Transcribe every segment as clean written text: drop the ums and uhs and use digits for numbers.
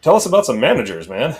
Tell us about some managers, man.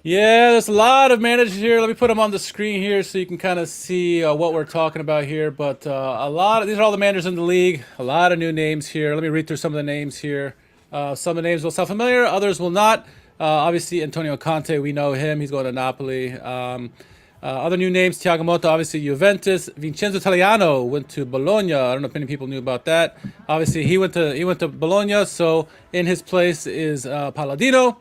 Yeah, there's a lot of managers here. Let me put them on the screen here so you can kind of see what we're talking about here. But these are all the managers in the league. A lot of new names here. Let me read through some of the names here. Some of the names will sound familiar, others will not. Obviously, Antonio Conte, we know him. He's going to Napoli. Other new names, Thiago Motta, obviously Juventus. Vincenzo Italiano went to Bologna. I don't know if many people knew about that. Obviously, he went to Bologna. So in his place is Palladino.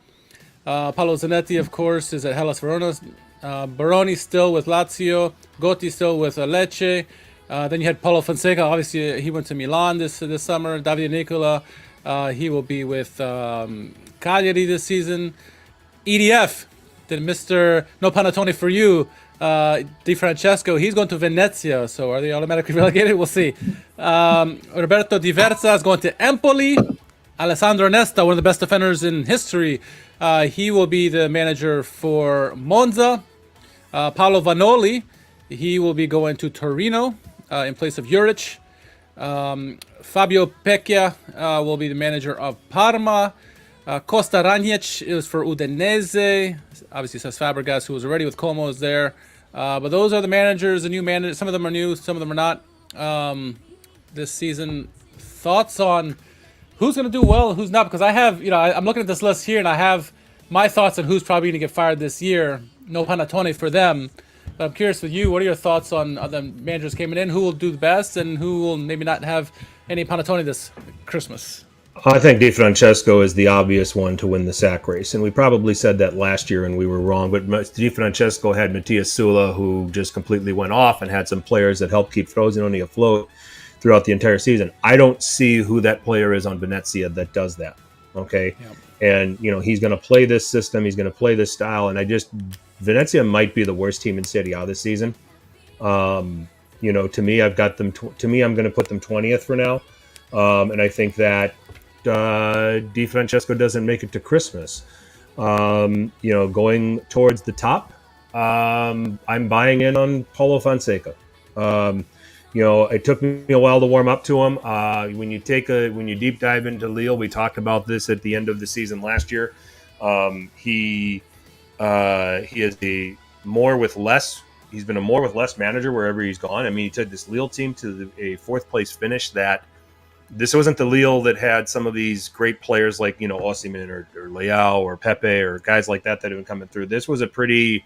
Paolo Zanetti, of course, is at Hellas Verona. Baroni still with Lazio. Gotti still with Lecce. Then you had Paulo Fonseca. Obviously, he went to Milan this summer. Davide Nicola, he will be with Cagliari this season. EDF, then Mr. No Panettone for you. Di Francesco, he's going to Venezia. So are they automatically relegated? We'll see. Roberto Di Versa is going to Empoli. Alessandro Nesta, one of the best defenders in history, he will be the manager for Monza. Paolo Vanoli, he will be going to Torino in place of Juric. Fabio Pecchia will be the manager of Parma. Costa Ranjic is for Udinese. Obviously, says Fabregas, who was already with Como, is there. But those are the managers, the new managers. Some of them are new, some of them are not. This season, thoughts on who's going to do well and who's not? Because I have, I'm looking at this list here and I have my thoughts on who's probably going to get fired this year. No Panettone for them. But I'm curious with you, what are your thoughts on the managers coming in? Who will do the best and who will maybe not have any Panettone this Christmas? I think Di Francesco is the obvious one to win the sack race, and we probably said that last year and we were wrong. But Di Francesco had Mattias Sula, who just completely went off, and had some players that helped keep Frosinone afloat throughout the entire season. I don't see who that player is on Venezia that does that. Okay. Yep. And, he's going to play this system. He's going to play this style. And Venezia might be the worst team in Serie A this season. To me, I've got them, I'm going to put them 20th for now. And I think that Di Francesco doesn't make it to Christmas. Going towards the top, I'm buying in on Paulo Fonseca. It took me a while to warm up to him. When you deep dive into Lille, we talked about this at the end of the season last year. He is a more with less. He's been a more with less manager wherever he's gone. I mean, he took this Lille team to a fourth place finish. That this wasn't the Lille that had some of these great players like Osimhen or Leao or Pepe or guys like that have been coming through. This was a pretty.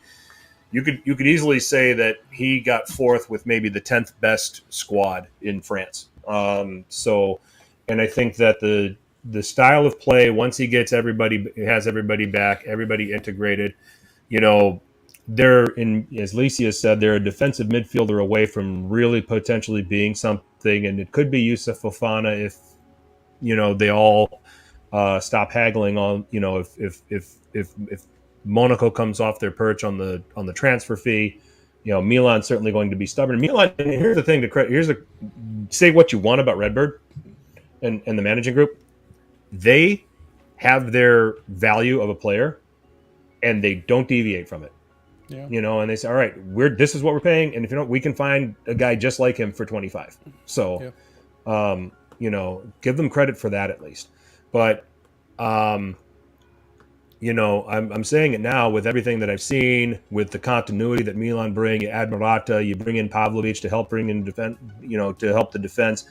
You could easily say that he got fourth with maybe the 10th best squad in France. And I think that the style of play, once he gets has everybody back, everybody integrated, they're as Licia said, they're a defensive midfielder away from really potentially being something, and it could be Yusuf Fofana if they all stop haggling on if Monaco comes off their perch on the transfer fee. Milan's certainly going to be stubborn. Milan, and here's the thing say what you want about Redbird and the managing group. They have their value of a player and they don't deviate from it. Yeah. And they say, all right, this is what we're paying, and if you don't, we can find a guy just like him for 25. So give them credit for that at least. But I'm saying it now with everything that I've seen, with the continuity that Milan bring. You add Morata, you bring in Pavlovic to help bring in defense, to help the defense.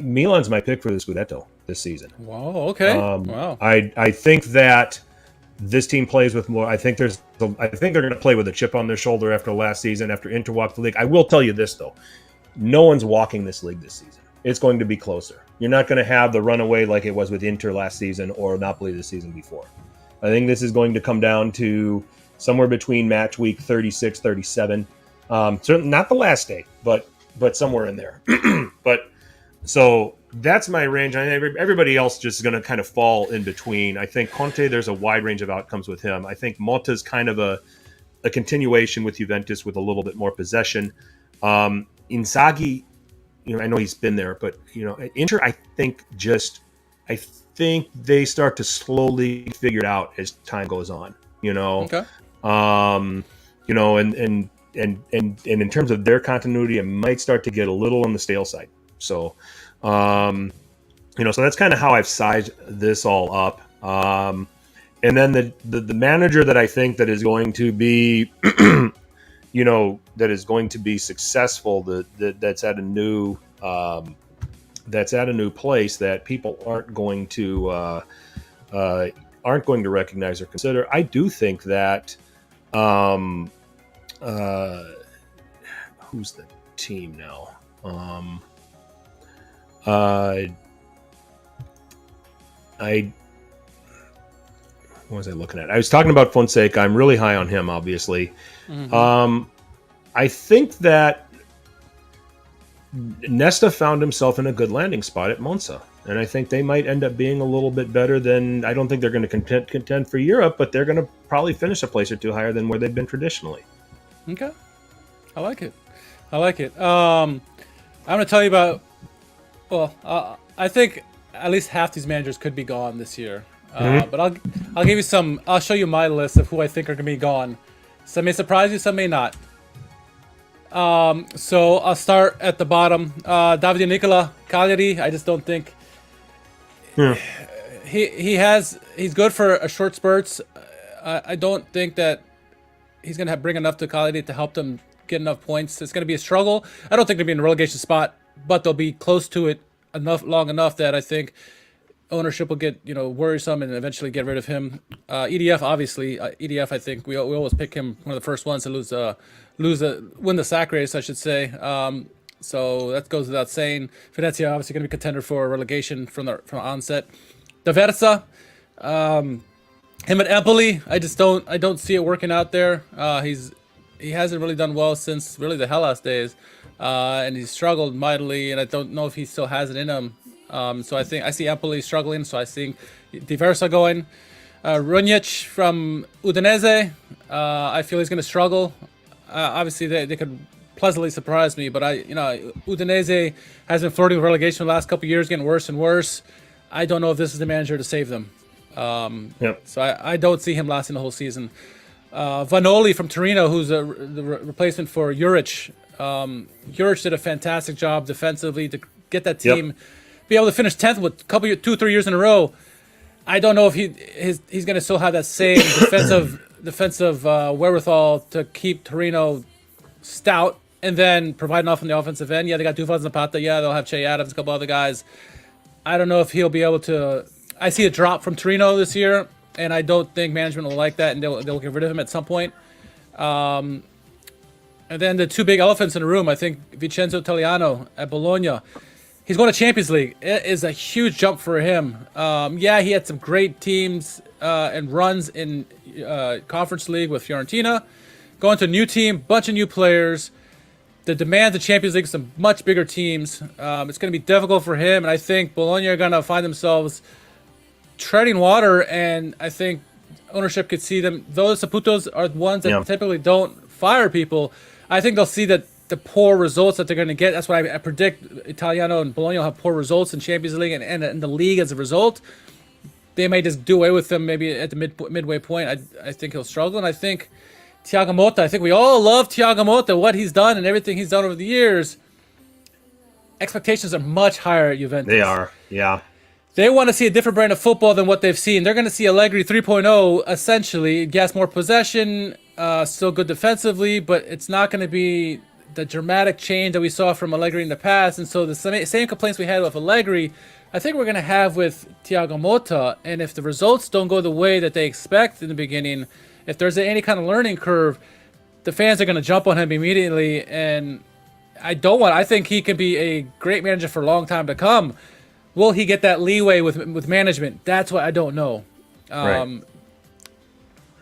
Milan's my pick for the Scudetto this season. Wow. Okay. Wow. I think that this team plays with more. I think they're going to play with a chip on their shoulder after last season, after Inter walked the league. I will tell you this though, no one's walking this league this season. It's going to be closer. You're not going to have the runaway like it was with Inter last season or Napoli the season before. I think this is going to come down to somewhere between match week 36, 37. Certainly not the last day, but somewhere in there. But so that's my range. I think everybody else just is going to kind of fall in between. I think Conte, there's a wide range of outcomes with him. I think Motta's kind of a continuation with Juventus with a little bit more possession. Inzaghi, I know he's been there, but Inter, I think they start to slowly figure it out as time goes on. Okay. And in terms of their continuity, it might start to get a little on the stale side. So, so that's kind of how I've sized this all up. And then the manager that I think that is going to be, that is going to be successful, that's at a new place that people aren't going to recognize or consider. I do think that who's the team now? What was I looking at? I was talking about Fonseca. I'm really high on him, obviously. Mm-hmm. I think that Nesta found himself in a good landing spot at Monza, and I think they might end up being a little bit better than. I don't think they're going to contend for Europe, but they're going to probably finish a place or two higher than where they've been traditionally. Okay, I like it. I'm going to tell you about. Well, I think at least half these managers could be gone this year. But I'll give you some. I'll show you my list of who I think are going to be gone. Some may surprise you, some may not. So I'll start at the bottom. Davide Nicola, Cagliari. I just don't think he's good for a short spurts. I don't think that he's going to bring enough to Cagliari to help them get enough points. It's going to be a struggle. I don't think they'll be in a relegation spot, but they'll be close to it long enough that I think ownership will get worrisome and eventually get rid of him. EDF, obviously. EDF, I think we always pick him one of the first ones to win the sack race, I should say. So that goes without saying. Venezia obviously going to be contender for relegation from onset. D'Aversa, him at Empoli, I don't see it working out there. He hasn't really done well since really the Hellas days, and he's struggled mightily, and I don't know if he still has it in him. So I think I see Empoli struggling. So I think D'Aversa going. Runjic from Udinese, I feel he's going to struggle. Obviously, they could pleasantly surprise me, but Udinese has been flirting with relegation the last couple of years, getting worse and worse. I don't know if this is the manager to save them. So I don't see him lasting the whole season. Vanoli from Torino, who's the replacement for Juric. Juric did a fantastic job defensively to get that team be able to finish 10th with 2-3 years in a row. I don't know if he's going to still have that same defensive wherewithal to keep Torino stout and then provide enough on the offensive end. Yeah, they got Duvall Zapata. Yeah, they'll have Che Adams, a couple other guys. I don't know if he'll be able to. I see a drop from Torino this year, and I don't think management will like that, and they'll get rid of him at some point. And then the two big elephants in the room, I think Vincenzo Italiano at Bologna. He's going to Champions League. It is a huge jump for him. He had some great teams and runs in Conference League with Fiorentina. Going to a new team, bunch of new players. The demands of Champions League, some much bigger teams. It's going to be difficult for him, and I think Bologna are going to find themselves treading water, and I think ownership could see them. Those Saputos are the ones that typically don't fire people. I think they'll see that the poor results that they're going to get. That's why I predict Italiano and Bologna will have poor results in Champions League and in the league as a result. They may just do away with them maybe at the midway point. I think he'll struggle, and I think Thiago Motta. I think we all love Thiago Motta, what he's done and everything he's done over the years. Expectations are much higher at Juventus. They are, yeah. They want to see a different brand of football than what they've seen. They're going to see Allegri 3.0, essentially. Yes, more possession, still good defensively, but it's not going to be the dramatic change that we saw from Allegri in the past. And so the same complaints we had with Allegri, I think we're going to have with Thiago Motta. And if the results don't go the way that they expect in the beginning, if there's any kind of learning curve, the fans are going to jump on him immediately. And I think he can be a great manager for a long time to come. Will he get that leeway with management? That's what I don't know. Right.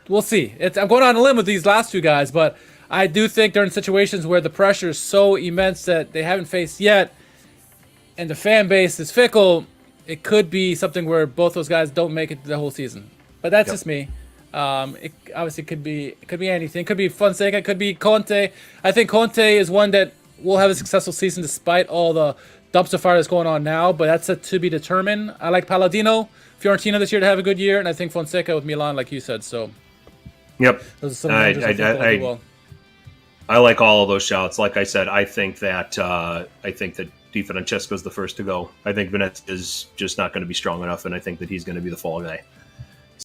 We'll see. I'm going on a limb with these last two guys, but I do think they're in situations where the pressure is so immense that they haven't faced yet, and the fan base is fickle. It could be something where both those guys don't make it the whole season. But that's just me. It obviously could be anything. It could be Fonseca. It could be Conte. I think Conte is one that will have a successful season despite all the dumpster fire that's going on now, but that's to be determined. I like Palladino, Fiorentina this year to have a good year, and I think Fonseca with Milan, like you said. So, yep, those are some managers I think will do well. I like all of those shouts. Like I said, I think that Di Francesco's the first to go. I think Venezia is just not going to be strong enough, and I think that he's going to be the fall guy.